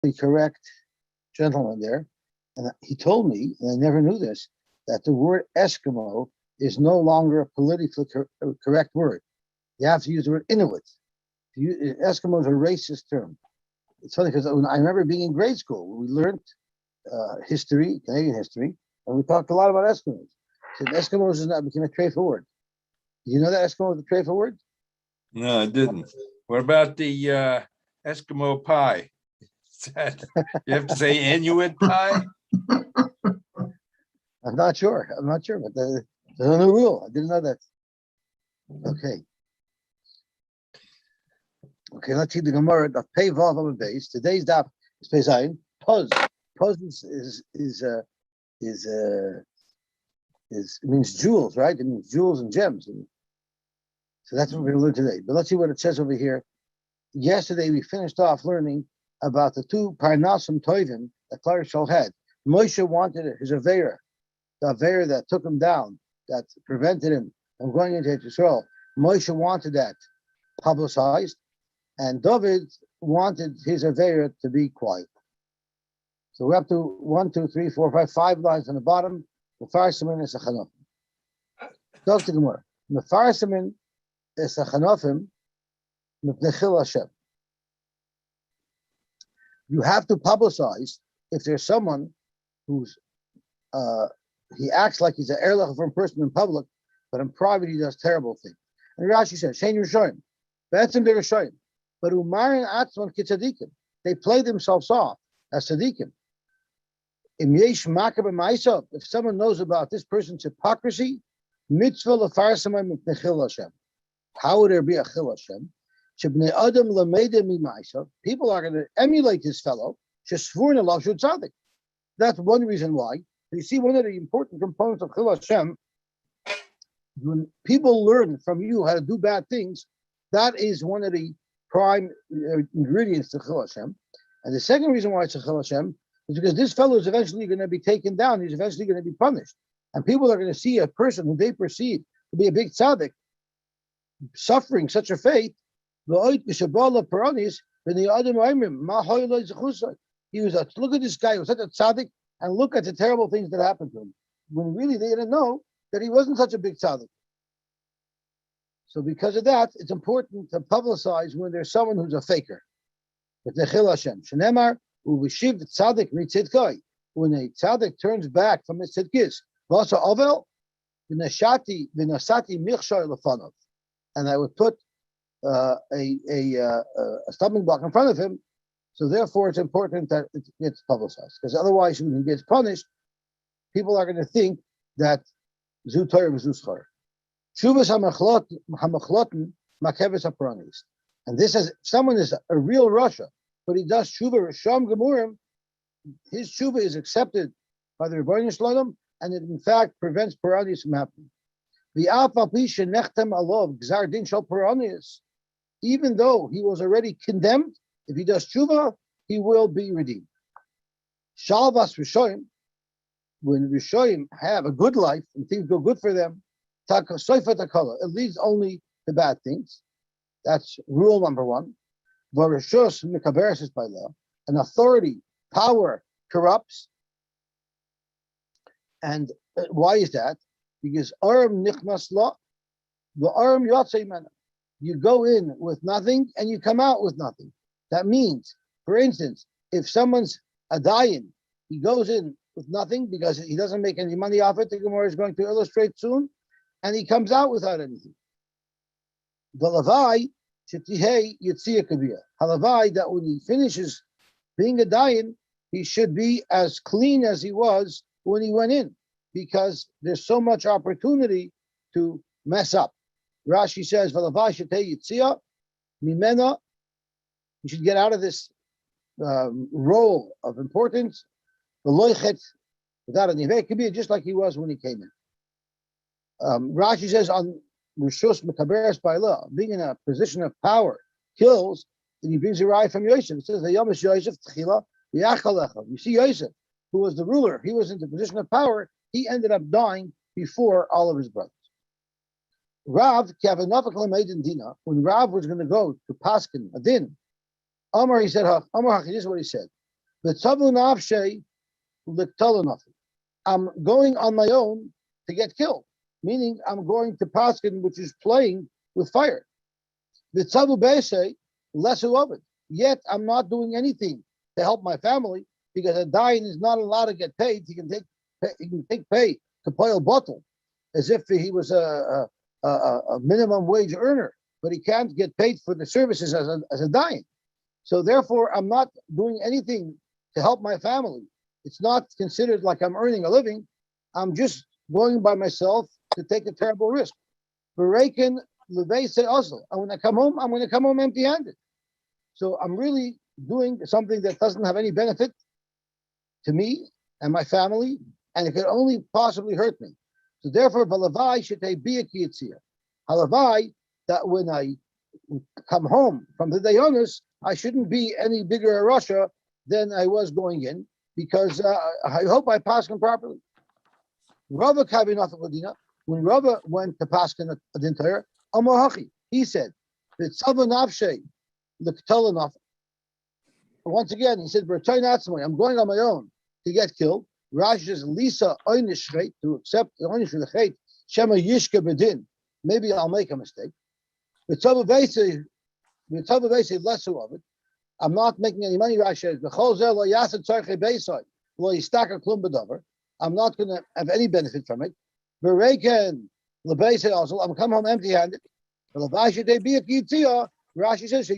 the correct gentleman there, and he told me, and I never knew this, that the word Eskimo is no longer a politically correct word. You have to use the word Inuit. Eskimo is a racist term. It's funny because I remember being in grade school, we learned history, Canadian history, and we talked a lot about Eskimos. So Eskimos is now became a trade for word. Do you know that Eskimo is a trade for word? No, I didn't. What about the Eskimo pie? You have to say Inuit pie? I'm not sure, but there's a new rule. I didn't know that. Okay. Okay, let's see the Gemara of Pei Vav on the base. Today's daf is Peizayin. Puz. Puz means jewels, right? It means jewels and gems. So that's what we're going to learn today. But let's see what it says over here. Yesterday we finished off learning about the two Parnasim Toivim that Klal Yisrael had. Moshe wanted his Aveira, the Aveira that took him down, that prevented him from going into Israel. Moshe wanted that publicized, and David wanted his Aveira to be quiet. So we're up to 1, 2, 3, 4, 5, 5 lines on the bottom. The Farsimin is a Chanofim. Talk to Gemara. The Farsimin is a Chanofim. Hashem. You have to publicize if there's someone who's he acts like he's an erlich from person in public, but in private he does terrible things. And Rashi says, "Shein Rishoyim, Be'etzim de Rishoyim, but Umarin Atzman Kitzadikim." They play themselves off as tzadikim. Im yesh makar b'ma'asav, if someone knows about this person's hypocrisy, mitzvah lefarsamay mipnei Hashem. How would there be a chil Hashem? Shebnei adam lameidim mima'asav. People are going to emulate this fellow. Shesvurna lavshu tzadik. That's one reason why. You see, one of the important components of chil Hashem, when people learn from you how to do bad things, that is one of the prime ingredients to chil Hashem. And the second reason why it's a chil Hashem is because this fellow is eventually going to be taken down. He's eventually going to be punished. And people are going to see a person who they perceive to be a big tzaddik suffering such a fate. He was look at this guy, he was such a tzaddik, and look at the terrible things that happened to him. When really they didn't know that he wasn't such a big tzaddik. So because of that, it's important to publicize when there's someone who's a faker. But the chil Hashem, shenemar u'vishiv tzaddik mitzidkai. When a tzaddik turns back from his tzidkis, v'asa avel v'nasati michshar lefanov, and I would put a stumbling block in front of him. So therefore, it's important that it gets publicized, because otherwise, when he gets punished, people are going to think that zu Torah v'zu schar. Shuvas hamachlotin makeves hapranis. And this is, if someone is a real Rasha, but he does Shuvah Risham Gemurim, his Shuvah is accepted by the Rebbeinu Shalom, and it in fact prevents Paranis from happening. Even though he was already condemned, if he does Shuvah, he will be redeemed. Shalvas Rishoyim, when Rishoyim have a good life and things go good for them, it leads only to bad things. That's rule number one. Varishus mikaberes is by law. An authority, power corrupts. And why is that? Because aram nichmas law, the aram yotzei mana. You go in with nothing and you come out with nothing. That means, for instance, if someone's a dayan, he goes in with nothing because he doesn't make any money off it. The Gemara is going to illustrate soon, and he comes out without anything. The Lavai, Shetihei Yitzia Kabir. Halavai, that when he finishes being a dayan, he should be as clean as he was when he went in, because there's so much opportunity to mess up. Rashi says, Valavai Shetihei Yitzia, Mimena, you should get out of this role of importance, the loichet, without any it could be just like he was when he came in. Rashi says on Rishus Mekaberes by law, being in a position of power kills, and he brings a raya from Yosef. It says the Yomish Yosef Tchila Yachalecha. You see Yosef, who was the ruler, he was in the position of power, he ended up dying before all of his brothers. Rav Dina, when Rav was going to go to Paskin a din, Amar, he said, Amar, this is what he said. V'tzavu nafshei l'ktala nothing. I'm going on my own to get killed, meaning I'm going to Paskin, which is playing with fire. V'tzavu beisei lesu of it. Yet I'm not doing anything to help my family because a dying is not allowed to get paid. He can take pay to pay a bottle as if he was a minimum wage earner, but he can't get paid for the services as a dying. So therefore, I'm not doing anything to help my family. It's not considered like I'm earning a living. I'm just going by myself to take a terrible risk. And when I come home, I'm going to come home empty-handed. So I'm really doing something that doesn't have any benefit to me and my family, and it could only possibly hurt me. So therefore, Balavai should be a kiyitzia. Halavai, that when I come home from the Dayonis, I shouldn't be any bigger a Russia than I was going in, because I hope I pass him properly. Rava Kabinat Ladina, when Rava went to Paskin Adintayr, Amahachi, he said, once again, he said, I'm going on my own to get killed. Rashi says, Lisa Oinishchet, to accept the Oinish for the Chet, Shema Yishka Bedin. Maybe I'll make a mistake. But Tzavavese lesser of it. I'm not making any money, Rashi says, I'm not going to have any benefit from it. I'm come home empty-handed. Rashi says,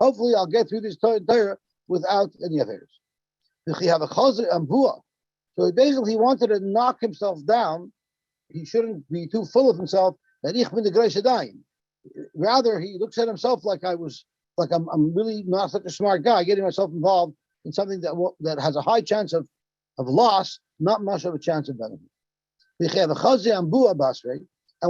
hopefully I'll get through this Torah without any affairs. So basically he wanted to knock himself down. He shouldn't be too full of himself that ich bin the Greish Adayim. Rather, he looks at himself like I'm really not such a smart guy, getting myself involved in something that has a high chance of loss, not much of a chance of benefit. And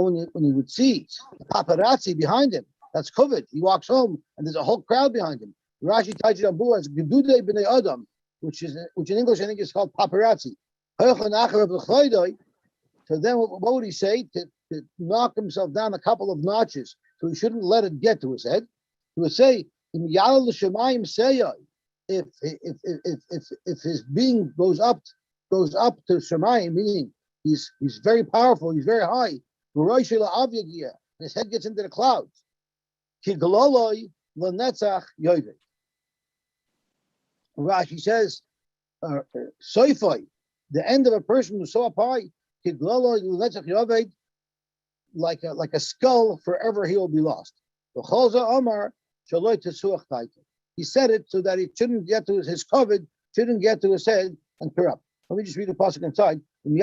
when you would see the paparazzi behind him, that's COVID. He walks home and there's a whole crowd behind him. Rashi touches on Bua as Gedudei B'nei Adam, which in English I think is called paparazzi. So then what would he say? To knock himself down a couple of notches, so he shouldn't let it get to his head. He would say, if his being goes up to Shemayim, meaning he's very powerful, he's very high, his head gets into the clouds. Rashi says, Soifai, the end of a person who's so up high, like a skull, forever he will be lost. He said it so that it shouldn't get to his COVID, shouldn't get to his head and corrupt. Let me just read the pasuk inside. And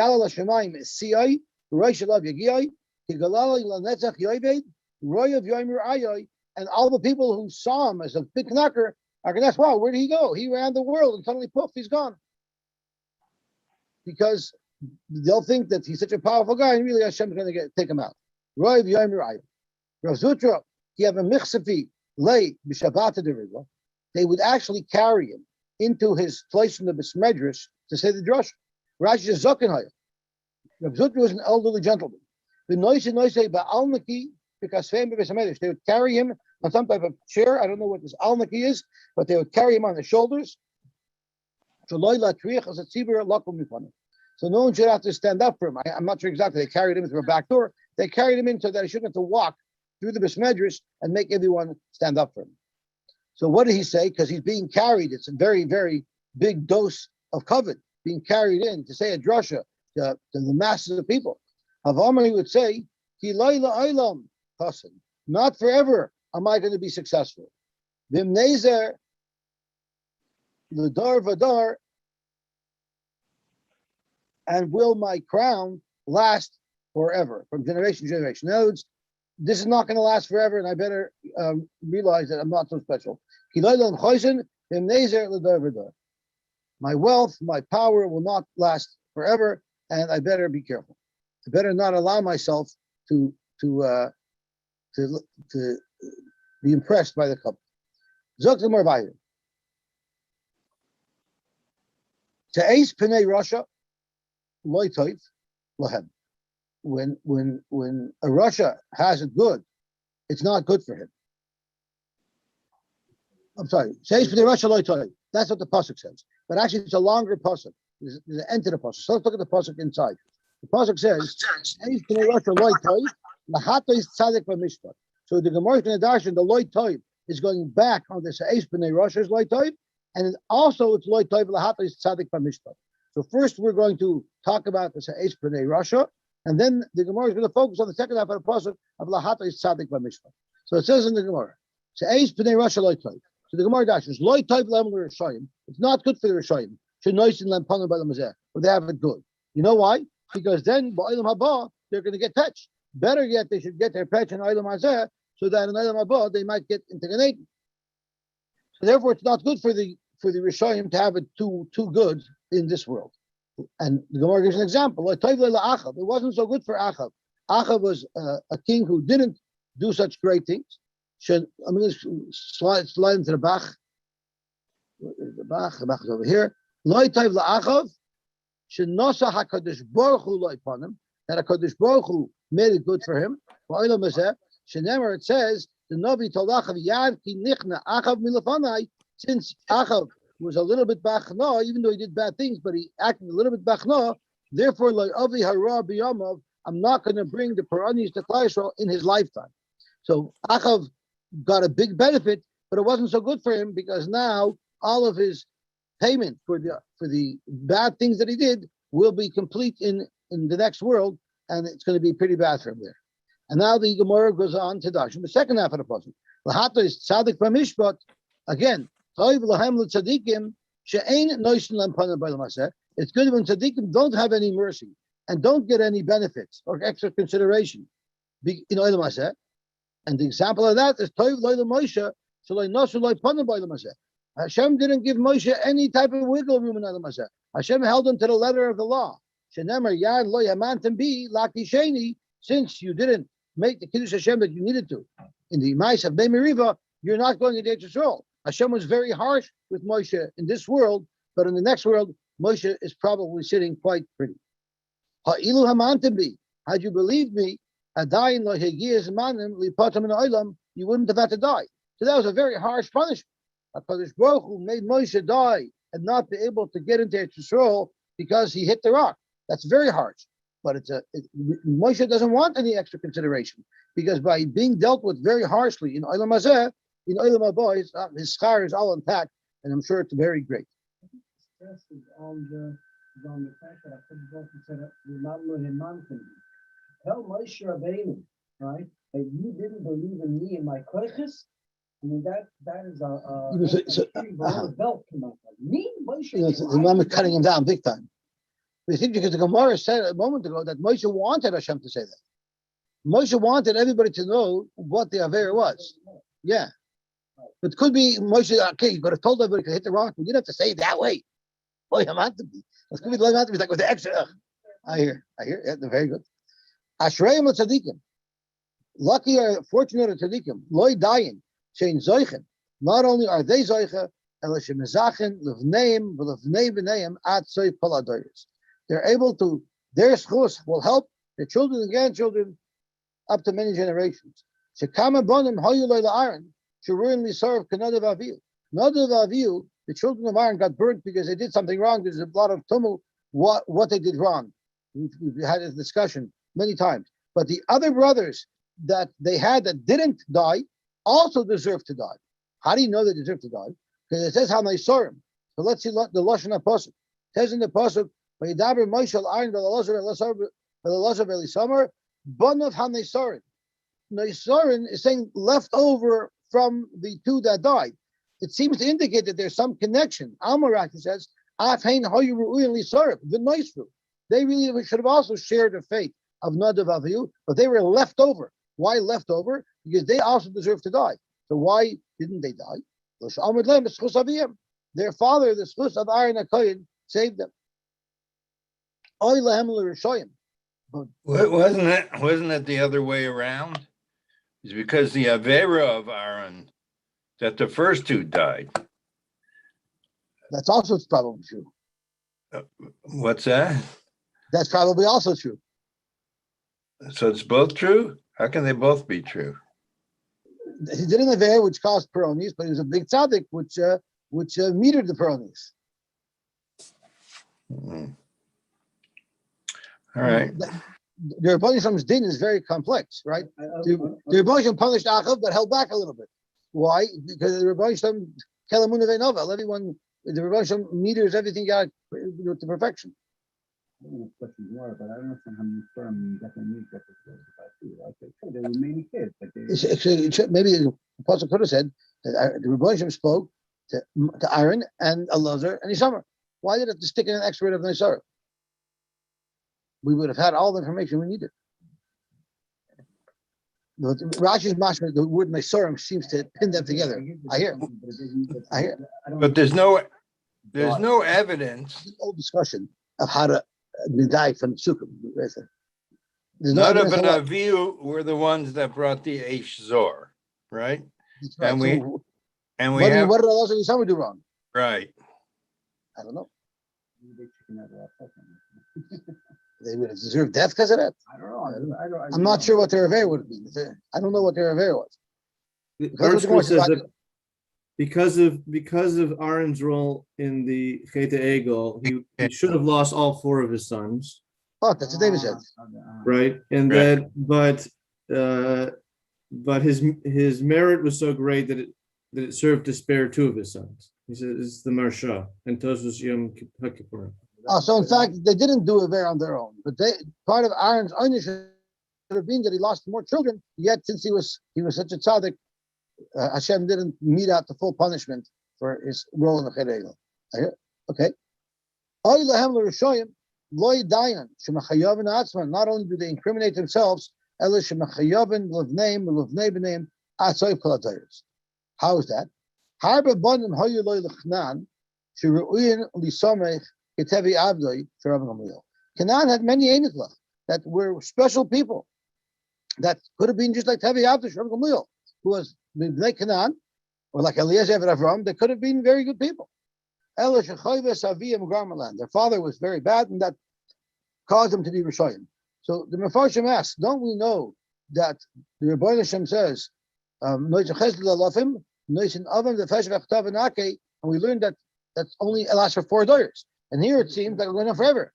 all the people who saw him as a big knocker are going to ask, wow, where did he go? He ran the world and suddenly poof, he's gone. Because they'll think that he's such a powerful guy and really Hashem's going to take him out. Rav Zutra, he have a michsafi lay b'shabbat derigla. They would actually carry him into his place in the Besmedrish to say the drush. Rashi is Zokenhaya. Rav Zutra was an elderly gentleman. They would carry him on some type of chair. I don't know what this almaki is, but they would carry him on the shoulders. So no one should have to stand up for him. I'm not sure exactly. They carried him through a back door. They carried him in so that he shouldn't have to walk through the Besmedrish and make everyone stand up for him. So what did he say? Because he's being carried. It's a very, very big dose of covet being carried in to say a drasha to the masses of people. Havamari would say, Ki layla aylam hasan. Not forever am I going to be successful. Vim nezer l'dar vadar, and will my crown last forever, from generation to generation. In other words, this is not going to last forever, and I better realize that I'm not so special. My wealth, my power will not last forever, and I better be careful. I better not allow myself to be impressed by the couple. To ace Pnei Russia, loitoif lahem. When a Russia has it good, it's not good for him. I'm sorry. That's what the pasuk says. But actually, it's a longer pasuk. There's an end to the pasuk. So let's look at the pasuk inside. The pasuk says, so the Gemara is going to darshan the loy toiv is going back on this Eis B'nei Rosh's loy toiv, and also it's loy toiv lahata is tzadik b'mishpat. So first we're going to talk about this Eis B'nei Rosha, and then the Gemara is going to focus on the second half of the pasuk of lahata is tzadik b'mishpat. So it says in the Gemara, so Eis B'nei Rosha loy toiv. So the Gemara dashes loy toiv lemel Rishayim. It's not good for the Rishayim. Should noisin lempana by the mazeh, but they have it good. You know why? Because then ba'olam haba they're going to get touched. Better yet, they should get their patch in olam hazeh, so that in olam haba they might get into the Eden. So therefore, it's not good for the Rishayim to have it too good in this world. And the Gemara gives an example. It wasn't so good for Achav. Achav was a king who didn't do such great things. I'm going to slide into the Bach. The Bach is over here. Lo toiv la'achav, shenosa hakadosh baruch hu lo ipanim, that hakadosh baruch hu made it good for him. V'olam hazeh, shenemer it says the Navi told Achav yad ki nichna Achav milafanai, since Achav was a little bit bachna, even though he did bad things, but he acted a little bit bachna. Therefore, like avi hara biyamav, I'm not going to bring the Puranis to Klal Yisrael in his lifetime. So Achav got a big benefit, but it wasn't so good for him because now all of his payment for the bad things that he did will be complete in the next world, and it's going to be pretty bad for him there. And now the Gemara goes on to dash in the second half of the pasuk. Lahata is tzadik b'mishpat. Again, toiv lahem l'tzadikim she'ein noishin lempana b'lamaseh. It's good when tzadikim don't have any mercy and don't get any benefits or extra consideration in olam hazeh. And the example of that is toiv lo'ila Moshe shaloi nosu lo'y pana b'lamaseh. Hashem didn't give Moshe any type of wiggle room in olam hazeh. Hashem held him to the letter of the law. Shenemer yad lo yamantim bi laki sheni. Since you didn't make the kiddush Hashem that you needed to in the Ma'is of Bnei Meriva, you're not going to Eretz Yisrael. Hashem was very harsh with Moshe in this world, but in the next world, Moshe is probably sitting quite pretty. Ha'ilu hamantim bi. Had you believed me, adayin lo hegiyas manim lipatam in olam, you wouldn't have had to die. So that was a very harsh punishment. HaKadosh Baruch Hu made Moshe die and not be able to get into Eretz Yisrael because he hit the rock. That's very harsh. But Moshe doesn't want any extra consideration because by being dealt with very harshly in Olam Hazeh, in Olam Haba, his schar is all intact, and I'm sure it's very great. Stress is on the fact that I said we're not letting him tell Moshe Rabbeinu, right, that you didn't believe in me and my koiches. I mean that is a belt to my head. Me, Moshe. The Imam is cutting him down big time. We think because the Gemara said a moment ago that Moshe wanted Hashem to say that. Moshe wanted everybody to know what the Aver was. Yeah. It could be Moshe, okay, you could have told everybody to hit the rock. We didn't have to say it that way. Boy, I'm out to be. It's going to be like with the extra. I hear. Yeah, they're very good. Ashrayim tzadikim. Lucky or fortunate or tzadikim. Loy dayin. Shein zoichen. Not only are they zoicha, elishem mezachen, levneim, v'levnei b'neim, at zoy paladoyers. They're able to, their schus will help their children and grandchildren up to many generations. Shekama bonim hoyu loy la'aron, sheruin lisorv k'nodav aviyu. Nodav aviyu, the children of Aaron got burnt because they did something wrong. There's a lot of tumult, what they did wrong. We've had a discussion many times. But the other brothers that they had that didn't die also deserve to die. How do you know they deserve to die? Because it says how they saw him. So let's see the Lashon HaPasuk. It says in the Pasuk, Vayidaber Moshe al-Aaron v'Elazar v'Elisamar, Bonav HaNesarin. Nesarin is saying left over from the two that died. It seems to indicate that there's some connection. Almarak says, Afhain Hoyu Ru'uyin Lisarif, the Noisru. They really should have also shared the fate of Nadav Avihu, but they were left over. Why left over? Because they also deserve to die. So why didn't they die? Their father, the schus of Aaron HaKohen, saved them. Wasn't it the other way around? It's because the Avera of Aaron that the first two died. That's also probably true. What's that? That's probably also true. So it's both true? How can they both be true? he did an Aveir which caused Peronis, but he was a big tzaddik which metered the Peronis. All right. The Rebbeinu Shalom's din is very complex, right? The Rebbeinu Shalom punished Achav, but held back a little bit. Why? Because the Rebbeinu Shalom Kelamun Novel. Everyone, the Rebbeinu Shalom meters everything out to perfection. But I don't understand how many firm you definitely need that there were many kids, but Maybe the Apostle could have said that the Rebbeinu Shalom spoke to Aaron and Elazar and Isamar. Why did it have to stick in an extra word of Nisara? We would have had all the information we needed. But Rashi's mashma, the word Nisarim seems to pin them together. I hear. But there's no evidence. Old discussion of how to die from Sukkot. None of an Avihu were the ones that brought the Eish Zor, right? Right. And we what have did Allah and Isamar do wrong? right. I don't know. They would have deserved death because of that. I don't know. I'm not sure what their affair would have been. I don't know what their affair was. Archie says that because of Aaron's role in the Cheta Egel, he should have lost all 4 of his sons. Oh, that's what David said. Right, and Right. then but his merit was so great that it served to spare 2 of his sons. He says it's the Marsha and Tosus Yom Kippur. So in fact, they didn't do affair on their own, but part of Aaron's ownership should have been that he lost more children. Yet, since he was such a tzaddik, Hashem didn't mete out the full punishment for his role in the Cheta Egel. Okay. Not only do they incriminate themselves, how is that? Canaan had many Einitlach that were special people that could have been just like Tevi Avdoi, Rabbi Gamliel, who was like Canaan, or like Eliezer and Avram. They could have been very good people. Their father was very bad, and that caused them to be Rishayim. So the Mefarshim asks, don't we know that the Rebbeinu Hashem says, and we learned that that's only lasts for 4 days. And here it seems like we're going on forever.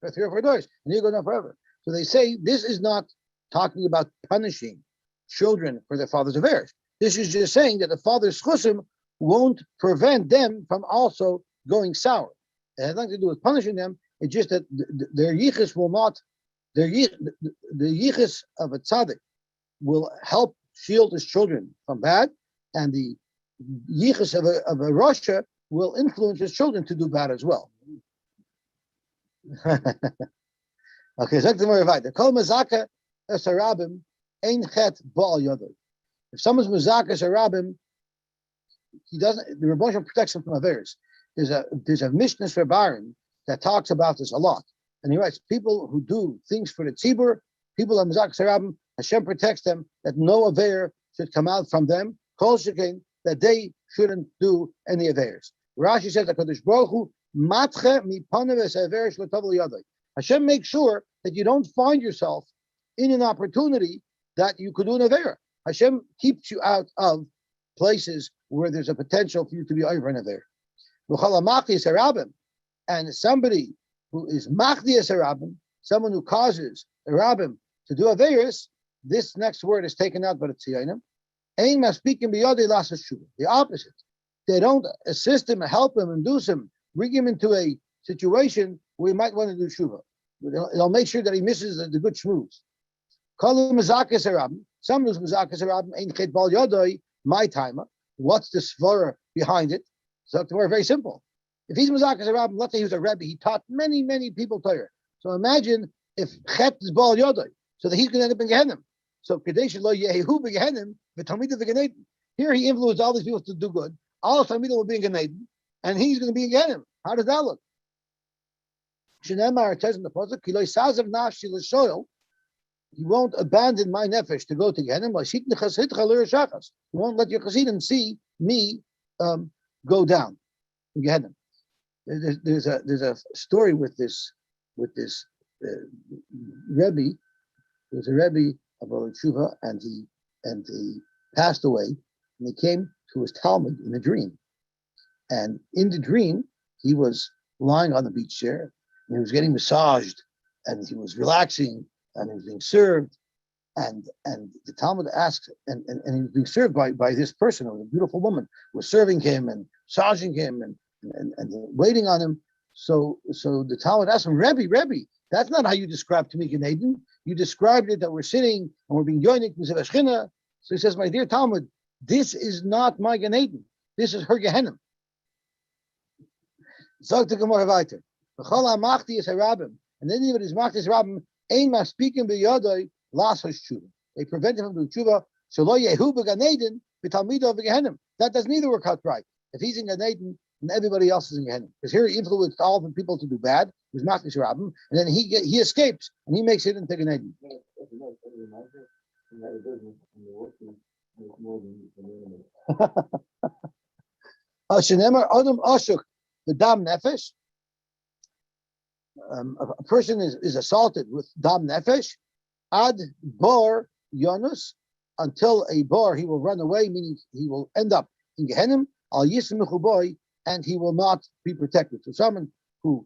For 3 or 4 days. And here going on forever. So they say this is not talking about punishing children for their father's affairs. This is just saying that the father's chusim won't prevent them from also going sour. It has nothing to do with punishing them. It's just that their yichus will not, the yichus of a tzaddik will help shield his children from bad, and the yichus of a rasha will influence his children to do bad as well. Okay, so the kol mazaka esarabim ein chet ba'al yodai. If someone's mazaka esarabim, he doesn't. The Rebbeinu protects him from affairs. There's a Mishnah for Baron that talks about this a lot, and he writes people who do things for the tzibur, people on mazaka esarabim, Hashem protects them that no affair should come out from them. Kol shekein that they shouldn't do any affairs. Rashi says that Kadosh Baruch Hu matche mipanev esaver shlotavel yadai. Hashem makes sure that you don't find yourself in an opportunity that you could do an aver. Hashem keeps you out of places where there's a potential for you to be over an aver. And somebody who is machdi esarabim, someone who causes a rabbim to do averis, this next word is taken out by the tziyanim. Ein maspikim biyadei lasas shuva. The opposite. They don't assist him, help him, induce him, bring him into a situation where he might want to do shuva. They'll make sure that he misses the good shmooze. Kalu mizakis harabim. Some who's mizakis harabim ein chet bal yadai. My timer. What's the svara behind it? So we're very simple. If he's mizakis harabim, let's say he was a rebbe, he taught many people Torah. So imagine if chet is bal yadai, so that he's going to end up in Gehenim. So Kadesh lo yehu begehenim v'talmidah v'ganeden. Here he influenced all these people to do good. All talmidah will be in Ganeden, and he's going to be in Gehenim. How does that look? Shenemar says in the pasuk, "Ki lo yisazav nafshi l'shoyel." He won't abandon my nefesh to go to Gehenim. He won't let your chassidim see me go down in Gehenim. There's a story with this Rebbe. There's a Rebbe of Tshuva, and passed away, and he came to his Talmud in a dream. And in the dream, he was lying on the beach chair, and he was getting massaged, and he was relaxing, and he was being served. And the Talmud asks, and he was being served by this person, a beautiful woman, who was serving him and massaging him and waiting on him. So the Talmud asked him, Rebbe, that's not how you described to me Gan Eden. You described it that we're sitting and we're being yoinik. So he says, my dear Talmud, this is not my Gan Eden. This is her Gehenna. Sagt the Gemara weiter. And then even his machti is rabbim, ein ma speaking b'yodai las tshuva. They prevent him from doing tshuva. So lo yehu b'Gan Eden b'talmido v'gehenim. That doesn't either work out right. If he's in Gan Eden and everybody else is in Gehenim, because here he influenced all the people to do bad. His machti is rabbim, and then he escapes and he makes it into Gan Eden. Shenemar adam ashuk the dam nefesh. A person is assaulted with dam nefesh, ad bar yonus, until a bar he will run away, meaning he will end up in Gehenim, al yismichu boy, and he will not be protected. So someone who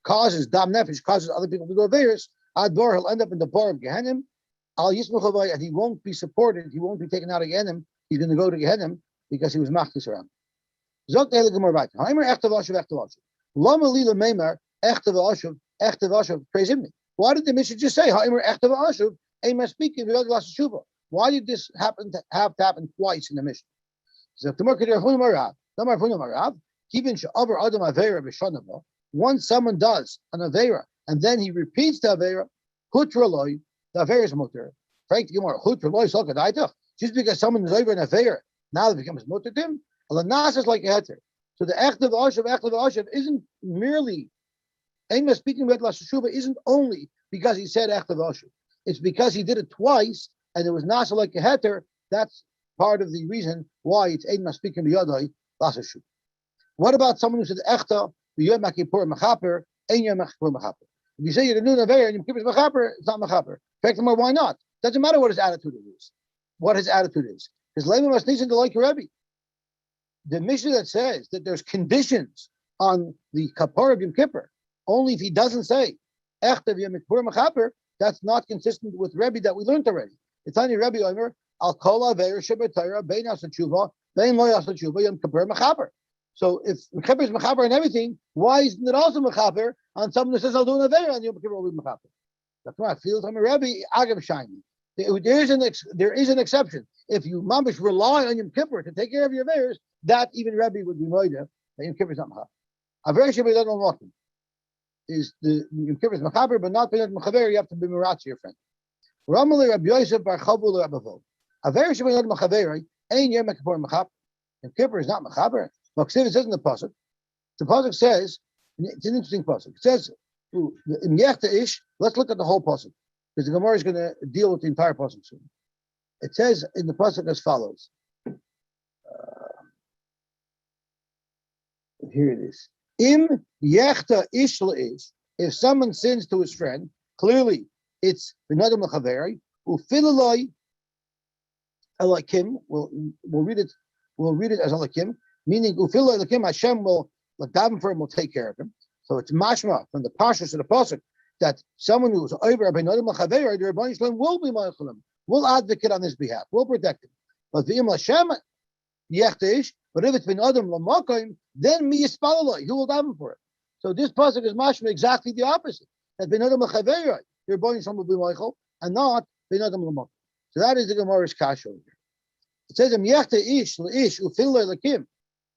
causes dam nefesh, causes other people to do averis, ad bar, he'll end up in the bar of Gehenim, al yismichu boy, and he won't be supported, he won't be taken out of Gehenim, he's going to go to Gehenim because he was machtis around. Zot ele gemor vayt. Haimer echte vashav. Lama lila meimer echte vashav. Praise him. Why did the Mishnah just say Haimer echte vashav? Amen. Speaking of the why did this have to happen twice in the Mishnah? So the market there hunamarav. Namar hunamarav. Keeping shavar adam avera b'shanava. Once someone does an avera and then he repeats the avera, hutraloi, the avera is mutter. Frank the Gemara hutraloi salkadaitach. Just because someone is over an avera, now it becomes mutter to him. Alanas is like a heter. So the Echtav Ashav isn't merely, Ema speaking about Lashuva isn't only because he said Echtav Ashav. It's because he did it twice and it was Nasa like a heter. That's part of the reason why it's Ema speaking B'yadai Lashuva. What about someone who said Echta B'yom HaKippur Mechaper, Ein Yom HaKippur Mechaper? If you say you're the Nun Aver and Yom Kippur is Mechaper, it's not Mechaper. In fact, why not? Doesn't matter what his attitude is. What his attitude is. Because Lema must need to like your Rebbe. The Mishnah that says that there's conditions on the Kapar of Yom Kippur, only if he doesn't say Echtav Yom Kippur Mechaper, that's not consistent with Rebbe that we learned already. It's on your Rebbe Omer, Al Kol Aver Shabbatayra, Bein Asachuva, Bein Lo Asachuva, Yom Kippur Mechaper. So if Yom Kippur is Mechaper and everything, why isn't it also Mechaper on someone who says I'll do an Aver and Yom Kippur will be Mechaper? That's why I feel from a Rebbe, Agav Shiny. There is an exception. If you mamish rely on Yom Kippur to take care of your Averes, that even Rabbi would be moida that Yom Kippur is not mechaber. Aver shebeidan l'mokim is the Yom Kippur is mechaber, but not beidan mechaber. You have to be miratz your friend. Ramali Rabbi Yosef bar Chavul Rabbavo. Aver shebeidan mechaber ein Yom Kippur mechaber. Yom Kippur is not mechaber. But it says in the pasuk. The pasuk says it's an interesting pasuk. It says in Yechta Ish. Let's look at the whole pasuk because the Gemara is going to deal with the entire pasuk soon. It says in the pasuk as follows. Here it is. Im yechta ish la'ish. If someone sins to his friend, clearly it's v'nadam l'chaveri. Ufilaloi elakim. We'll read it. We'll read it as elakim, meaning ufilaloi elakim. Hashem will daven for him. Will take care of him. So it's mashma from the pashas to the pasuk that someone who's over v'nadam l'chaveri, the Rebbeinu Shalom will be ma'achalim, will advocate on his behalf, will protect him. But v'im Hashem yechta ish. But if it's been Adam Lamakim, then mi yispalaloi, who will daven for it? So this pasuk is mashma exactly the opposite. That ben Adam Lachaverai, your boy will be Michael, and not ben Adam Lamakim. So that is the Gemara's kasha over here. It says yechta ish leish ufiloi lakim.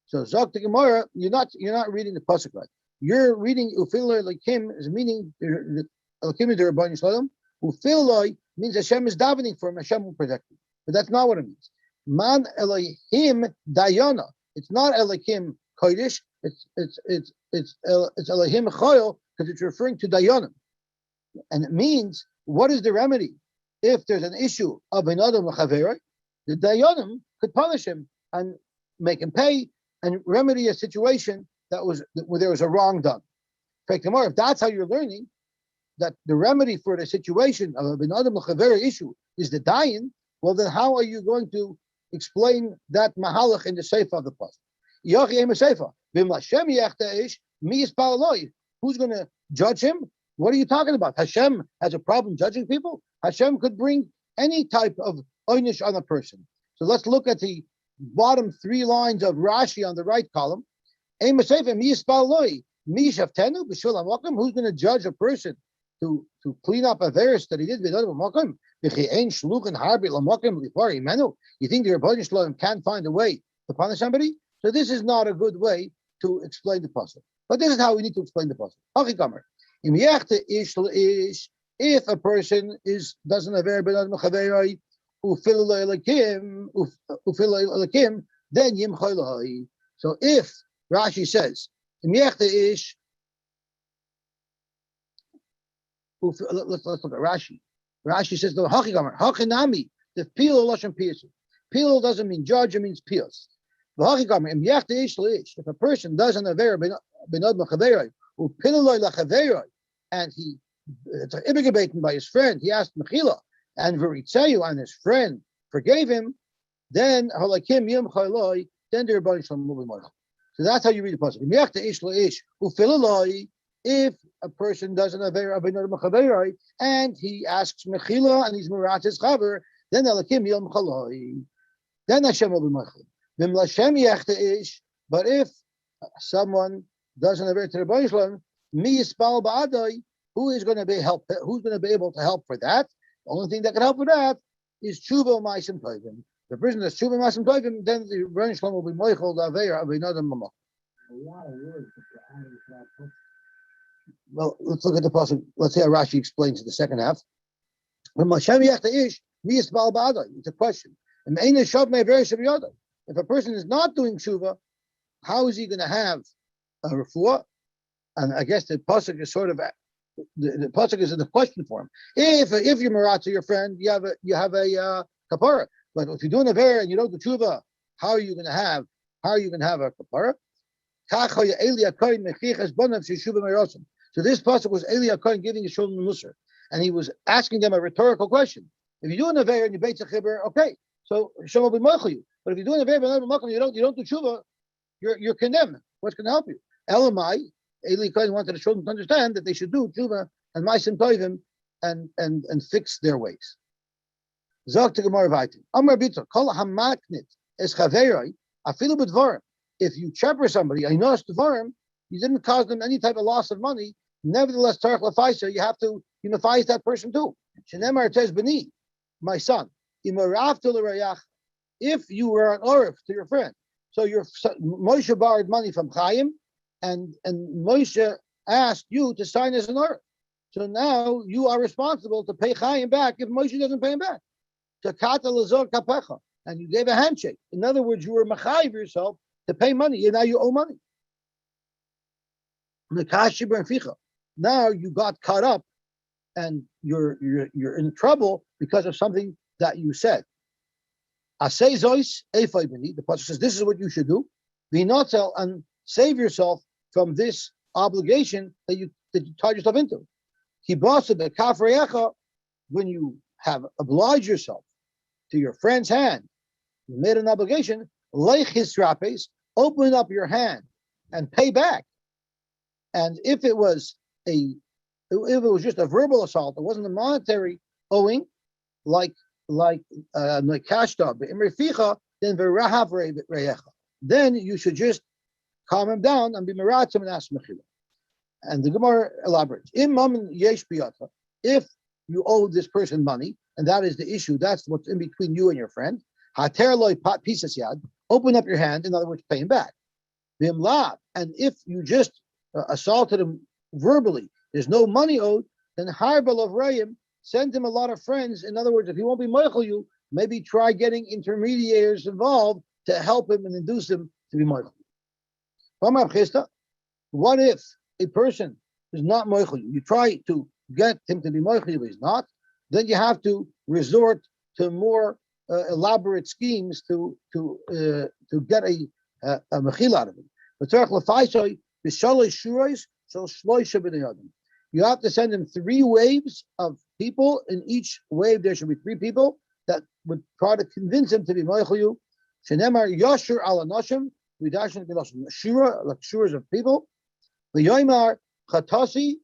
So zok the Gemara, you're not reading the pasuk right. You're reading ufiloi lakim is meaning lakim is the Rebbeinu Shalom. Ufiloi means Hashem is davening for him. Hashem will protect him. But that's not what it means. Man Elohim Dayana. It's not Elohim Kodesh. It's Elohim Choyel because it's referring to Dayanim, and it means what is the remedy if there's an issue of another Mechaverah? The Dayanim could punish him and make him pay and remedy a situation where there was a wrong done. In fact, if that's how you're learning that the remedy for the situation of another Mechaverah issue is the Dayan, well then how are you going to explain that mahalach in the sefer of the pasuk. Yochi ema sefer. V'im Hashem yechta ish mi yispal aloi. Who's going to judge him? What are you talking about? Hashem has a problem judging people? Hashem could bring any type of oynish on a person. So let's look at the bottom 3 lines of Rashi on the right column. Ema sefer mi yispal aloi. Mi shaftenu b'shul hamakom. Who's going to judge a person to clean up a verse that he did with other makom? You think the Rebbeinu Shalom can't find a way to punish somebody? So this is not a good way to explain the pasuk. But this is how we need to explain the pasuk. If a person doesn't have then yim. So if Rashi says let's look at Rashi. Rashi says the hachinami, the pilo lashon piyus. Pilo doesn't mean judge; it means piyus. The hachikamer if a person doesn't aver benod mechaveroi upiloloi lachaveroi, and it's immigrated by his friend, he asked mechila, and veritzayu, and his friend forgave him, then halakim yom chayloi, then the Rebbeinu Shalom will be mochel. So that's how you read the pasuk. If a person doesn't have a and he asks mechila and he's merat his chaver, then alakim yom chaloi, then Hashem will be mechil. But if someone doesn't have to the Rebbeinu Shalom, mi yispal ba'adai, who is going to be help? Who's going to be able to help for that? The only thing that can help with that is tshuva ma'asim tovim. The person that's tshuva ma'asim tovim, then the Rebbeinu Shalom will be mechil daveir avinadam mamach. A lot of words that you're adding to that book. Well, let's look at the pasuk. Let's see how Rashi explains the second half. It's a question. If a person is not doing tshuva, how is he going to have a refuah? And I guess the pasuk is sort of the pasuk is in the question form. If you're marat to your friend, you have a kapara. But if you're doing a ver and you don't do tshuva, how are you going to have a kapara? So this pasuk was Eli HaKohen giving his children musar, and he was asking them a rhetorical question. If you do an aver and you beit chibur, okay, so Hashem will be mochel you. But if you do an aver and you don't do tshuva, you're condemned. What's going to help you? Elamai, Eli HaKohen wanted the children to understand that they should do tshuva and ma'asim tovim and fix their ways. Zog to Gemara vaytim. Amar bito kol hamaknit es chaveroi afilu b'dvarim. If you chopper somebody, I know dvarim, you didn't cause them any type of loss of money. Nevertheless, tarach lafaisa, you have to unify that person too. Shenemar tes b'ni, my son. If you were an orif to your friend, so your Moshe borrowed money from Chaim, and Moshe asked you to sign as an orif. So now you are responsible to pay Chaim back if Moshe doesn't pay him back. And you gave a handshake. In other words, you were machayiv yourself to pay money, and now you owe money. Now you got caught up, and you're in trouble because of something that you said. The pasuk says this is what you should do. And save yourself from this obligation that you tied yourself into. When you have obliged yourself to your friend's hand, you made an obligation. Open up your hand and pay back. And if it was just a verbal assault, it wasn't a monetary owing, like kashta, then you should just calm him down and be meratzim and ask mechila. And the Gemara elaborates: if you owe this person money, and that is the issue, that's what's in between you and your friend. Open up your hand, in other words, pay him back. And if you just assaulted him verbally, there's no money owed, then harbal of Rayim, send him a lot of friends. In other words, if he won't be mochel you, maybe try getting intermediaries involved to help him and induce him to be mochel. What if a person is not mochel you? You try to get him to be mochel you, he's not. Then you have to resort to more elaborate schemes to get a mechil out of him. You have to send him 3 waves of people. In each wave, there should be 3 people that would try to convince him to be Moichel you. Shenemar Yashur ala Nashim, Vidashin Gilashim, Shura, like Shuras of people. The Yoimar Chatasi,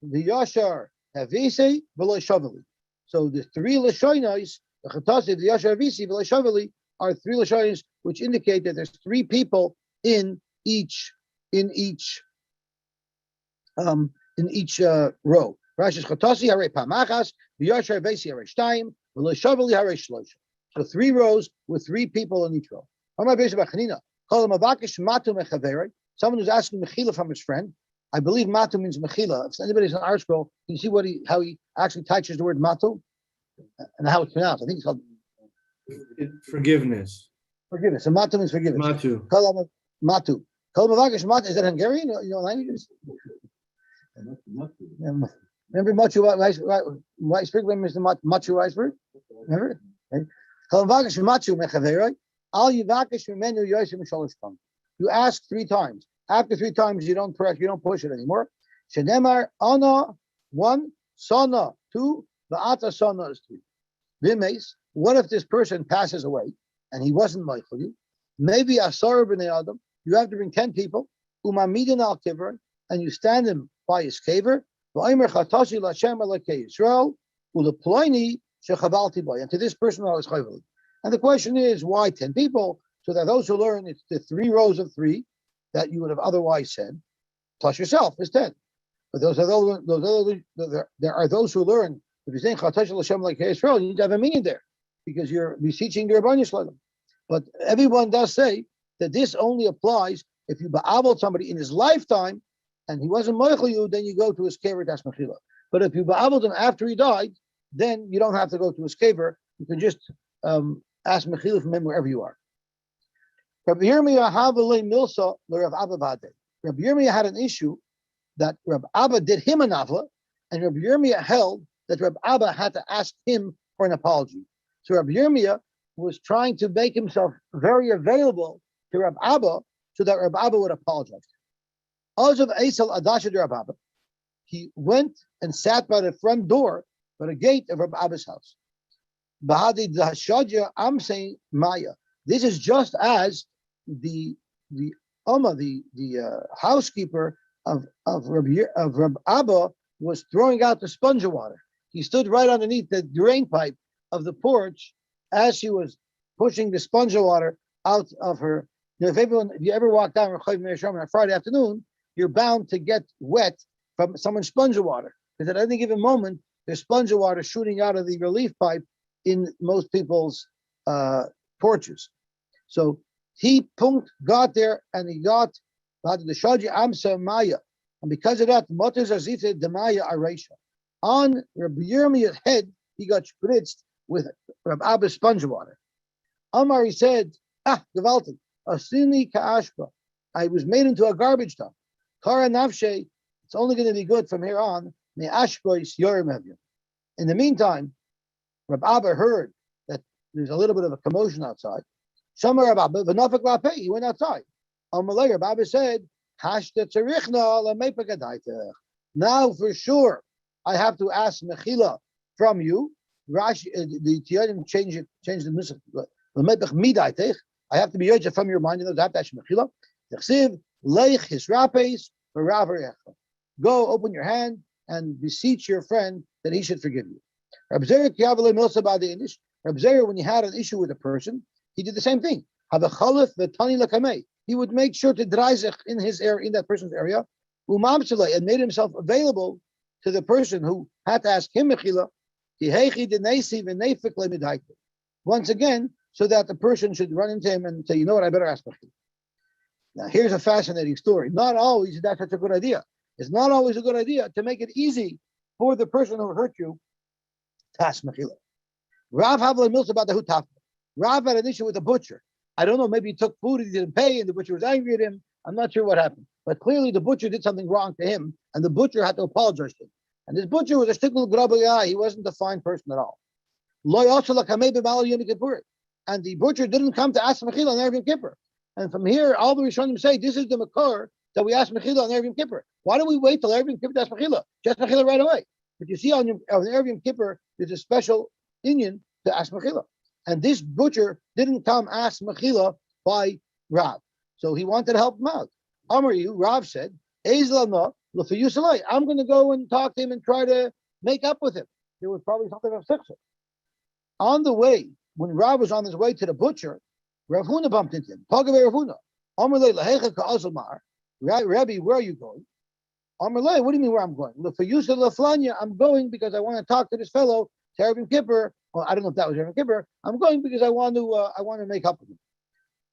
the Yashar Havisi, V'lo Shavali. So the three Lashonis, the Chatasi, the Yashar Havisi, V'lo Shavali, are three Lashonis which indicate that there's three people in each row. Rashi's Chatasi Hare Pamachas, Yashar Havisi Hare Shtayim, V'lo Shavali Hare Shlosh. So three rows with three people in each row. Someone who's asking Mechila from his friend. I believe Matu means Mechila. If anybody's an art scroll, can you see how he actually touches the word Matu and how it's pronounced? I think it's called forgiveness. Forgiveness. So Matu means forgiveness. Matu. Matu. Is that Hungarian? You know languages? Remember Machu Weisberg? Remember Mr. Machu Weisberg? Remember? Okay. You ask three times. After three times, you don't push it anymore. Shenemar ana 1, sana 2, va'ata sana is 3. Vimes. What if this person passes away and he wasn't Michael you? Maybe asar b'nei adam. You have to bring 10 people. Umamidin al kiver, and you stand him by his caver. Va'omer chatashi l'Hashem alakei Yisrael uleploini shechabalti boy. And to this person I was chayveli. And the question is, why 10 people? So that those who learn it's the 3 rows of 3 that you would have otherwise said, plus yourself is 10. But there are those who learn, if you're saying Chatash L'Shem like Israel, you need to have a meaning there, because you're beseeching the Rabban Yisrael. But everyone does say that this only applies if you ba'abel somebody in his lifetime, and he wasn't moichel you, then you go to his kever, that's mechila. But if you ba'abel him after he died, then you don't have to go to his kever. You can just ask mechila from him wherever you are. Rabbi Yirmiyah had an issue that Rabbi Abba did him a nafla, and Rabbi Yirmiyah held that Rabbi Abba had to ask him for an apology. So Rabbi Yirmiyah was trying to make himself very available to Rabbi Abba so that Rabbi Abba would apologize. He went and sat by the front door, by the gate of Rabbi Abba's house. I'm saying Maya. This is just as the housekeeper of Rabbi Abba was throwing out the sponge of water. He stood right underneath the drain pipe of the porch as she was pushing the sponge of water out of her. If you ever walk down Rechaim Meir Shom on a Friday afternoon, you're bound to get wet from someone's sponge of water, because at any given moment there's sponge of water shooting out of the relief pipe in most people's porches. So he got there, and he got the Shaji Amsa Maya. And because of that, Motas Azita Demaya Aresha. On Rabbi Yirmiyah's head, he got spritzed with Rabbi Abba's sponge water. Amar, he said, Gewaltig, Asini Ka'ashba. I was made into a garbage dump. Kara Nafshe, it's only going to be good from here on. Me Ashbois Yorim Evim. In the meantime, Rabbi Abba heard that there's a little bit of a commotion outside. Shamar Rabbi Abba, v'nafik la'pei, he went outside. Amalei, Rabbi Abba said, Hashta tzarichna l'meipakadaitech. Now for sure, I have to ask mechila from you. Rashi, the Tiyanim changed the nusach. L'meipach midaitech. I have to be yoyja from your mind. I have to ask mechila. T'chsiv leich hisrapes v'rav. Go, open your hand and beseech your friend that he should forgive you. Reb Zera kiavale milsa ba'di English. Reb Zera, when he had an issue with a person, he did the same thing. Have a chalif v'tani lakamei. He would make sure to dreizech in his area, in that person's area, umamshalei, and made himself available to the person who had to ask him mechila. Once again, so that the person should run into him and say, you know what, I better ask mechila. Now, here's a fascinating story. Not always that's such a good idea. It's not always a good idea to make it easy for the person who hurt you to ask mechila. Rav had an issue with the butcher. I don't know, maybe he took food, he didn't pay, and the butcher was angry at him. I'm not sure what happened. But clearly the butcher did something wrong to him, and the butcher had to apologize to him. And this butcher was a shtickle grabaya. He wasn't a fine person at all. And the butcher didn't come to ask mechila on Erev Yom Kippur. And from here, all the Rishonim say, this is the makar that we ask mechila on Erev Yom Kippur. Why don't we wait till Erev Yom Kippur to ask mechila? Just mechila right away. But you see on Erev Yom Kippur, there's a special inyan to ask Mechila. And this butcher didn't come ask Mechila by Rav. So he wanted to help him out. Amar you, Rav said, I'm going to go and talk to him and try to make up with him. There was probably something of siksa. On the way, when Rav was on his way to the butcher, Rav Huna bumped into him. Pagabe Rav Huna. Amar le lahecha ka'azalmar. Rabbi, where are you going? Amar le, what do you mean where I'm going? L'fayusa l'flanya. I'm going because I want to talk to this fellow, Terevim Kippur. Well, I don't know if that was Terevim Kippur. I'm going because I want to make up with him.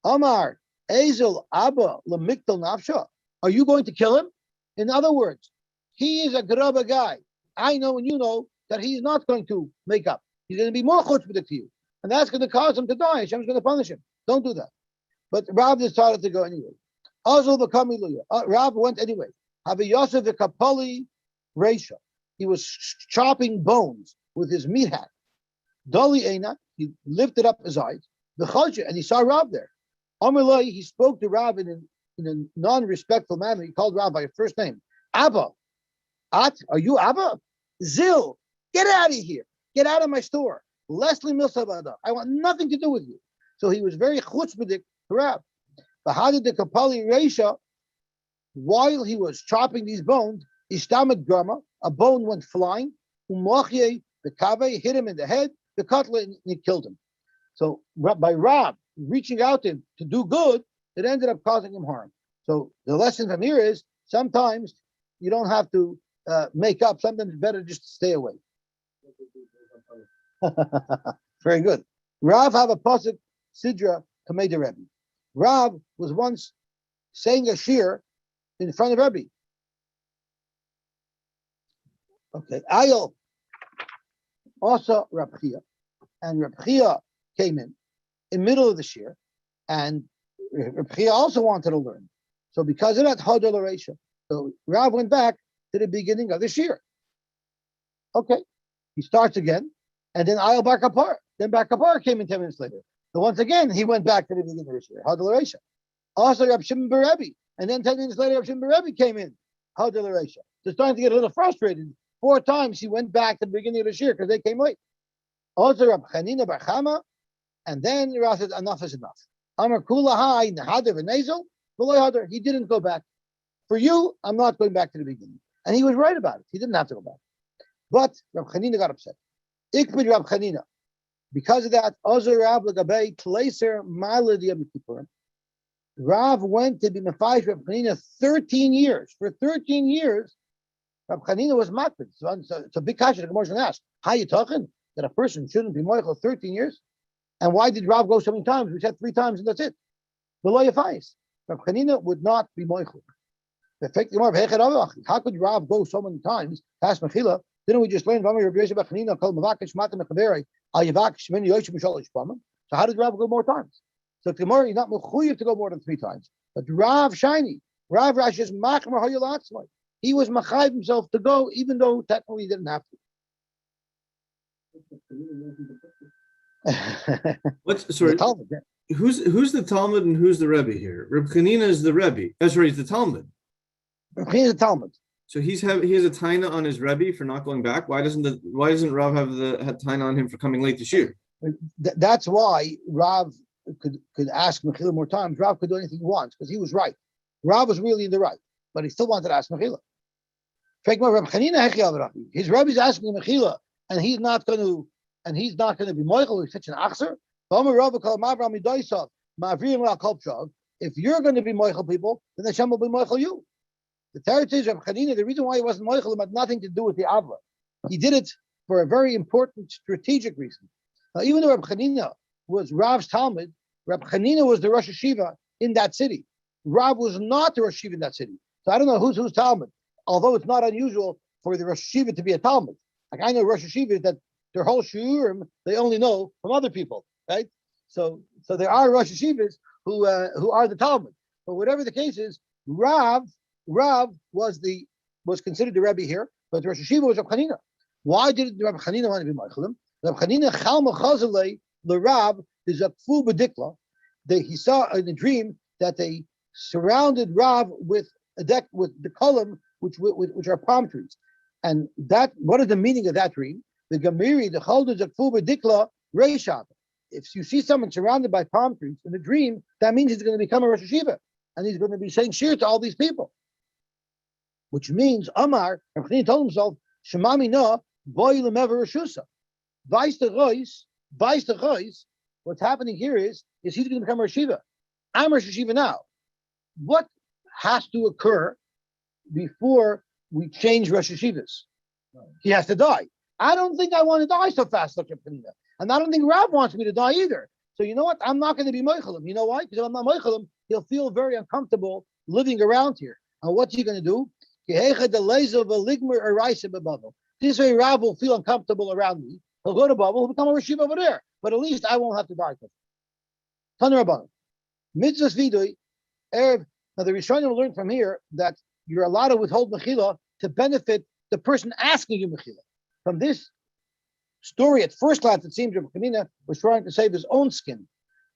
Amar Ezel Abba lemiktal nafsha. Are you going to kill him? In other words, he is a grubba guy. I know and you know that he's not going to make up. He's going to be more chutzpah to you. And that's going to cause him to die. Hashem's going to punish him. Don't do that. But Rav decided to go anyway. Azul v'kamiluya. Rav went anyway. Have a Yosy v'kapali reisha. He was chopping bones with his meat hat. Dali eina. He lifted up his eyes. And he saw Rav there. Amalai, he spoke to Rav in a non-respectful manner. He called Rav by his first name. Abba. At, are you Abba? Zil, get out of here. Get out of my store. Leslie Milsabada. I want nothing to do with you. So he was very chutzpahdik to Rav. But how did the Kapali Reisha, while he was chopping these bones, Ishtamat Grama, a bone went flying, Umachye, the Kave, hit him in the head, the Cutler, and he killed him. So by Rav reaching out to him to do good, it ended up causing him harm. So the lesson from here is sometimes you don't have to make up. Sometimes it's better just to stay away. Very good. Rav have a pasuk sidra kamei de Rebbe. Rav was once saying a shir in front of Rebbe. Okay, Ayel also Rab Chia, and Rab Chia came in middle of the shir, and Rab Chia also wanted to learn. So because of that, Hadol Reisha. So Rav went back to the beginning of the shir. Okay, he starts again, and then Ayel Bar Kapar. Then Bar Kapar came in 10 minutes later. So once again, he went back to the beginning of the shir. Hadol Reisha. Also Rab Shimon Bar Rebbe, and then 10 minutes later, Rab Shimon Bar Rebbe came in. Hadol Reisha. So starting to get a little frustrated. 4 times he went back to the beginning of the shir because they came late. Also Rab Chanina Bar Chama, and then Rav said, enough is enough. Amar Kula Hai Nahader V'Nezel. He didn't go back. For you, I'm not going back to the beginning. And he was right about it. He didn't have to go back. But Rab Chanina got upset. Ikbid Rab Chanina. Because of that, Ozer Rab L'Gabei Tleiser Malad Yom Kippurim. Rav went to be Mephish Rab Chanina 13 years. For 13 years, Rab Chanina was makbid. So it's a big question. The Gemara is going to ask, how you talking? That a person shouldn't be moichel 13 years? And why did Rav go so many times? We said 3 times and that's it. Below your face. Rab Chanina would not be moichel. How could Rav go so many times past Mechila? Didn't we just learn? So how did Rav go more times? So Gemara, he's not mechuyev to go more than 3 times. But Rav shiny, Rav Rash is machmer hayalatzmai. He was machayev himself to go, even though technically he didn't have to. What's sorry? The Talmud, yeah. Who's the Talmud and who's the Rebbe here? Reb Chanina is the Rebbe. That's right, he's the Talmud. He's a Talmud. So he has a taina on his Rebbe for not going back. Why doesn't Rav have the taina on him for coming late to shir? That's why Rav could ask Mechila more times. Rav could do anything he wants because he was right. Rav was really in the right, but he still wanted to ask Mechila. His Rebbe is asking Mechila, and he's not going to be moichel. He's such an achzer. If you're going to be moichel people, then Hashem will be moichel you. The territories of Chanina, the reason why he wasn't moichel had nothing to do with the avla. He did it for a very important strategic reason. Now, even though Reb Chanina was Rav's Talmud, Reb Chanina was the Rosh Hashiva in that city. Rav was not the Rosh Hashiva in that city. So I don't know who's Talmud, although it's not unusual for the Rosh Hashiva to be a Talmud. Like I know Rosh Hashiva that their whole shiurim they only know from other people, right? So there are Rosh Hashivas who are the Talmud. But whatever the case is, Rav was considered the Rebbe here, but the Rosh Hashiva was Reb Chanina. Why did Reb Chanina want to be Meichelim? Reb Chanina Chalma Chazalei LeRav is a Kfu B'Dikla. He saw in a dream that they surrounded Rav with a deck with the column, which are palm trees. And that, what is the meaning of that dream? The Gemiri, the Chalders of Kfu B'Dikla Reishav. If you see someone surrounded by palm trees in a dream, that means he's going to become a Rosh Hashiva, and he's going to be saying shir to all these people. Which means Amar, Rav Chanina told himself, Shemami no, boy lemever Rashusa. Vice the Chois, what's happening here is he's going to become a Rosh Hashiva. I'm Rosh Hashiva now. What has to occur before we change Rosh Hashivas? He has to die. I don't think I want to die so fast, Rav Chanina. And I don't think Rav wants me to die either. So you know what? I'm not going to be moichelim. You know why? Because if I'm not moichelim, he'll feel very uncomfortable living around here. And what's he going to do? This way Rav will feel uncomfortable around me. He'll go to Babel, he'll become a Rashiv over there. But at least I won't have to die. Taner Rabbanan. Mitzvahs vidui, Erev. Now the Rishonim learned from here that you're allowed to withhold mechila to benefit the person asking you mechila. From this story, at first glance, it seems Rav Chanina was trying to save his own skin.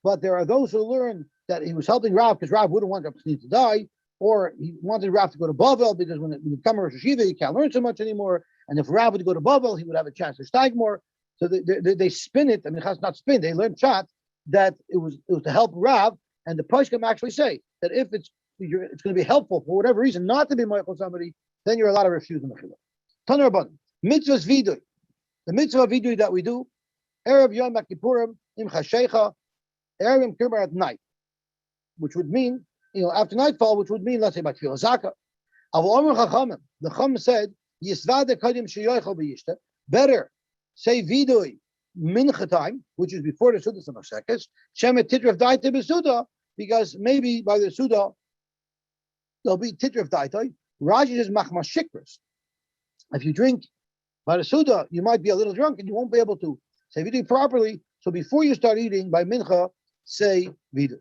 But there are those who learn that he was helping Rav because Rav wouldn't want Rav Chanina to die, or he wanted Rav to go to Bavel because when you become a Rosh Hashiva, you can't learn so much anymore. And if Rav would go to Bavel, he would have a chance to steig more. So they spin it. I mean, it's not spin. They learned shot that it was to help Rav, and the Poskim actually say that if it's going to be helpful for whatever reason not to be Michael somebody, then you're allowed to refuse the mechila. Taner Rabbanan, mitzvahs vidui. The mitzvah vidui that we do, Erev Yom Kippurim im Chashecha, Erev Yom Kippur at night, which would mean, after nightfall, which would mean, let's say, by Tefillah Zakah. Avol Omer Chachamim, the Chacham said, Yisvade Kodim Sheyochel B'Yishta, better say vidui mincha time, which is before the Suda Samashekes, Shemet Titref Daita B'Suda, because maybe by the Suda, there'll be Titref Daita. Rashi says Machmas Shikras. If you drink by the Suda, you might be a little drunk and you won't be able to say vidui properly. So before you start eating by mincha, say vidui.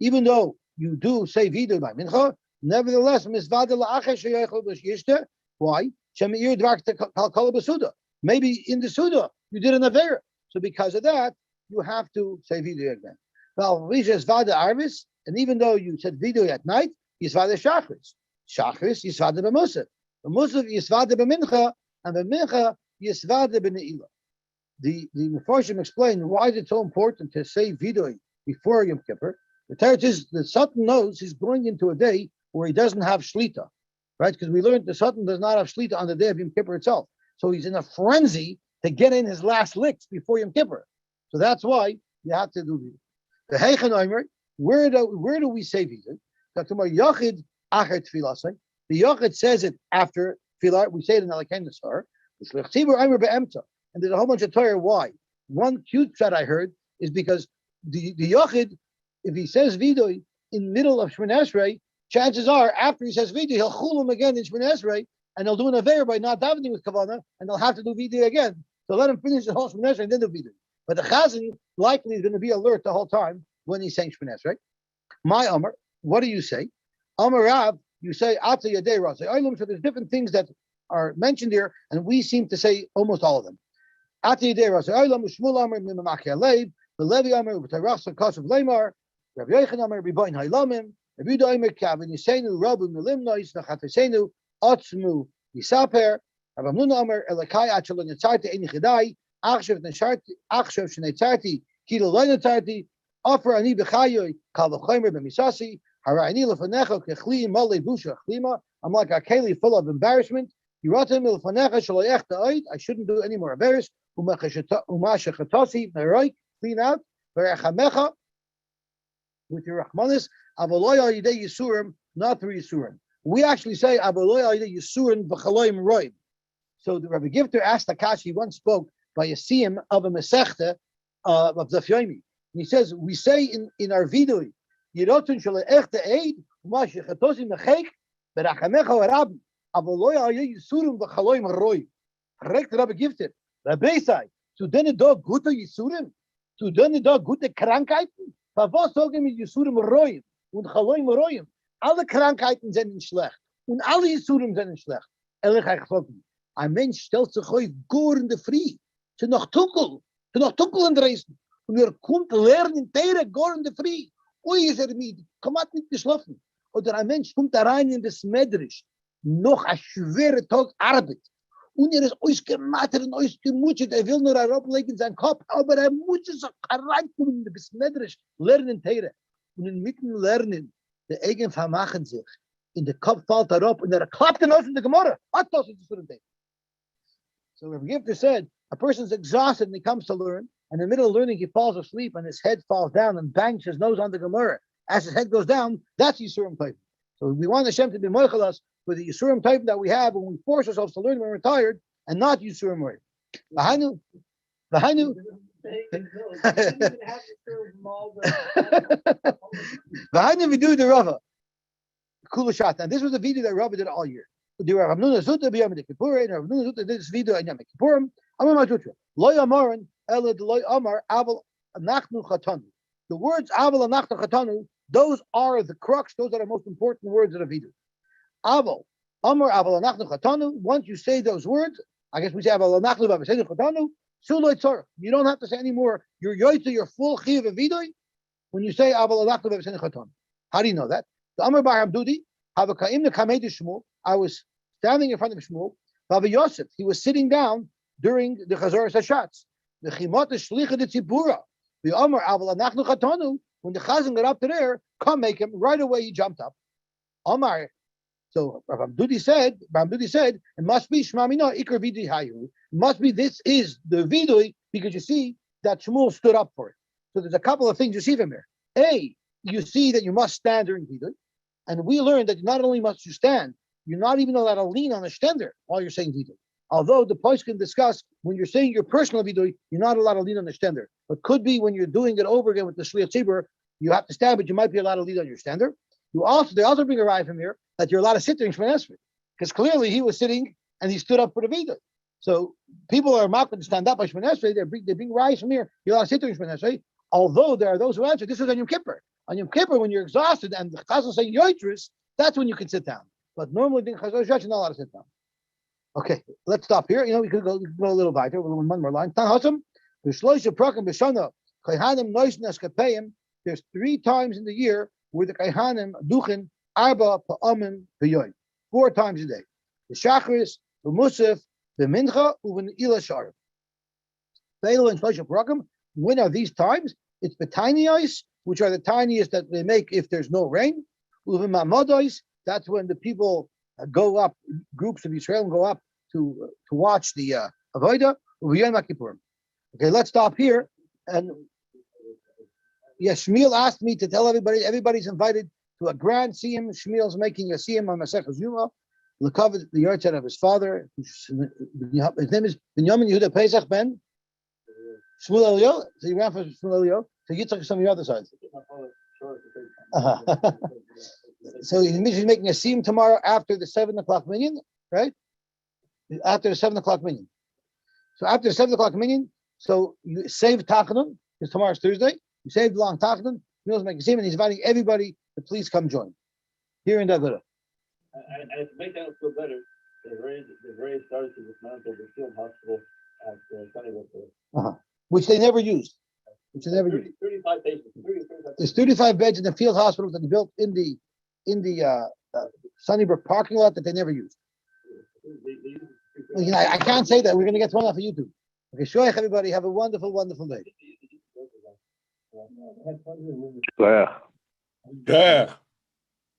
Even though you do say vidui by mincha, nevertheless, why? Maybe in the Suda you did an Avera. So because of that, you have to say vidui again. And even though you said vidui at night, yisvada shachris. Shachris yisvada b'musaf. B'musaf yisvada b'mincha, and b'mincha yisvada b'ne'ilah. The Mefarshim explain why is it so important to say vidui before Yom Kippur. The Torah is the Satan knows he's going into a day where he doesn't have shlita, right? Because we learned the Satan does not have shlita on the day of Yom Kippur itself. So he's in a frenzy to get in his last licks before Yom Kippur. So that's why you have to do vidui. The Heichen Omer, where do we say vidui? Yachid acher tefillah. The Yachid says it after tefillah. We say it in Alakein Nesar. And there's a whole bunch of Torah. Why? One cute shot I heard is because the Yachid, if he says vidui in middle of Shemon Esrei, chances are after he says vidui, he'll chul him again in Shemon Esrei, and they'll do an aver by not davening with kavanah, and they'll have to do vidui again. So let him finish the whole Shemon Esrei and then do vidui. But the Chazan likely is going to be alert the whole time when he's saying Shemon Esrei. My Amar, what do you say? Amar Rav, you say Ata Yadei Rav. So there's different things that are mentioned here, and we seem to say almost all of them. Ata Yadei Rav. Shmuel Amar Mimamach Yalev. The Levi Amar B'Tarachs Kasav Leimar. Rabbi Yochanan Amar B'Bayin Haylamim. Rabbi Yehuda Amar Kavin Yisenu Rabu Milimnois Nachatesenu Atzmu Yisaper. Rabbi Amnuna Amar Elakai Achalon Yatzarti Ein Chidai Achshav Shnetzarti Kilo Leinatzarti Offer Ani B'Chayoy Kal V'Chomer B'Misasi Harayini Lefanecha Kechli Male Busha Chlima. I'm like a keli full of embarrassment. Yiratim Lefanecha Shaloyech Ta'oid. I shouldn't do any more embarrassed. Umashachatasi Meroy. Clean out. V'Rechamecha with your Rachmanis. Avoloy Yidei Yisurim, not through Yisurim. We actually say Avoloy Yidei Yisurim V'Chaloyim Roy. So the Rabbi Gifter asked Akashi, once spoke by a siyum of a Masechta of Daf Yomi. And he says, we say in our vidui, Yirotun Shaloyech Ta'oid, Umashachatasi Mechek, V'Rechamecha Rabbi. Avoloy Yidei Yisurim V'Chaloyim Roy. Correct, Rabbi Gifter. Rabbi Sai. Zu denen da gute Yisurim, zu denen da gute Krankheiten, was sagen mit Yisurim Roim und Chaloim Roim? Alle Krankheiten sind schlecht und alle Yisurim sind schlecht. Ehrlich gesagt, ein Mensch stellt sich auf Gor in der Früh, zu noch Tuckel in Dresden, und kommt lernen, Tere Gor in der Früh. Ui, ist mit, hat nicht geschlafen. Oder ein Mensch kommt da rein in das Medrisch, noch ein schwerer Tag Arbeit, Und er ist ausgemattert und ausgemutschert. Er will nur herablegen in seinen Kopf, aber er muss sich reinkommen in die Besmetterisch, lernen Teire. Und inmitten Lernen, die Egen vermachen sich. In den Kopf fällt er ab und er klappt den aus in der Gemorre. So Rabbi Gifter said, a person's exhausted and he comes to learn, and in the middle of learning he falls asleep and his head falls down and bangs his nose on the Gemara. As his head goes down, that's Yisurim type. So we want Hashem to be moichel us for the Yisurim type that we have when we force ourselves to learn when we're tired, and not Yisurim way. V'hainu. V'hainu we do the Rava. Kulashat. And this was a video that Rava did all year. The Rav Nuna Zuta b'Yom Kippur, and Rav Nuna Zuta did this video in Yom Kippurim. Amar Matutra. Lo Yamaran ela Lo Amar Aval Anachnu Chatanu. The words Aval Anachnu Chatanu, those are the crux. Those are the most important words of the video. Aval Amar Aval Anachnu Chatanu. Once you say those words, I guess we say Aval Anachnu Chatanu. Suloi Tzorach. You don't have to say anymore. You're yoytze, your full chiv of vidui when you say Aval Anachnu Chatanu. How do you know that? The Amar Bar Hamdudi. I was standing in front of Shmuel. Rabbi Yosef, he was sitting down during the Chazoras Hashatz. The Chimot Shlicha de Tzibura. The Amar Aval Anachnu Chatanu. When the Chazan got up to there, come make him. Right away he jumped up. Amar. So Rabbi Hamdudi said, it must be Shmamina Ikar Vidui Hayu. It must be this is the Vidui because you see that Shmuel stood up for it. So there's a couple of things you see from here. A, you see that you must stand during Vidui. And we learned that not only must you stand, you're not even allowed to lean on a stender while you're saying vidui. Although the post can discuss when you're saying your personal vidui, you're not allowed to lean on the stender. But could be when you're doing it over again with the shliach tzibur, you have to stand, but you might be allowed to lean on your stender. They also bring a ride from here that you're allowed to sit during Shemon Esrei, because clearly he was sitting and he stood up for the vidui. So people are mocked to stand up by Shemon Esrei. They bring rides from here. You're allowed to sit during Shemon Esrei. Although there are those who answer, this is on Yom Kippur. On Yom Kippur, when you're exhausted and the Chazal saying yoitris, that's when you can sit down. But normally, in Chazal Shach, you're not allowed to sit down. Okay, let's stop here. We could go a little weiter. One more line. There's 3 times in the year where the Kaihanim duchen arba pa'amim b'yoyim. 4 times a day. The Shachris, the Musaf, the Mincha, and the Ila Sharif. When are these times? It's the tiny ice, which are the tiniest that they make if there's no rain. That's when the people go up, groups of Israel go up to watch the Avodah. Okay, let's stop here. And yes, Shmuel asked me to tell everybody's invited to a grand siyum. Shmuel's making a siyum on Maseches Yuma. L'kavod the yahrzeit of his father. His name is Binyamin Yehuda Pesach ben Shmuel Elio. So you ran for Shmuel Elio. So you took some of your other sides. So he's making a siyum tomorrow after the 7 o'clock minyan, right? After the 7 o'clock minyan. So after the 7 o'clock minyan, so you save Tachanun, because tomorrow's Thursday. You save the long Tachanun. Shmuel's making a siyum, and he's inviting everybody to please come join. Here in Daguda. And to make that feel better, the raised started to dismantle the field hospital at Sunnybrook. Which they never used. 35 patients. There's 35 beds in the field hospital that they built in the Sunnybrook parking lot that they never used. I can't say that. We're going to get thrown off of YouTube. Okay, shoyach everybody. Have a wonderful, wonderful day. Yeah.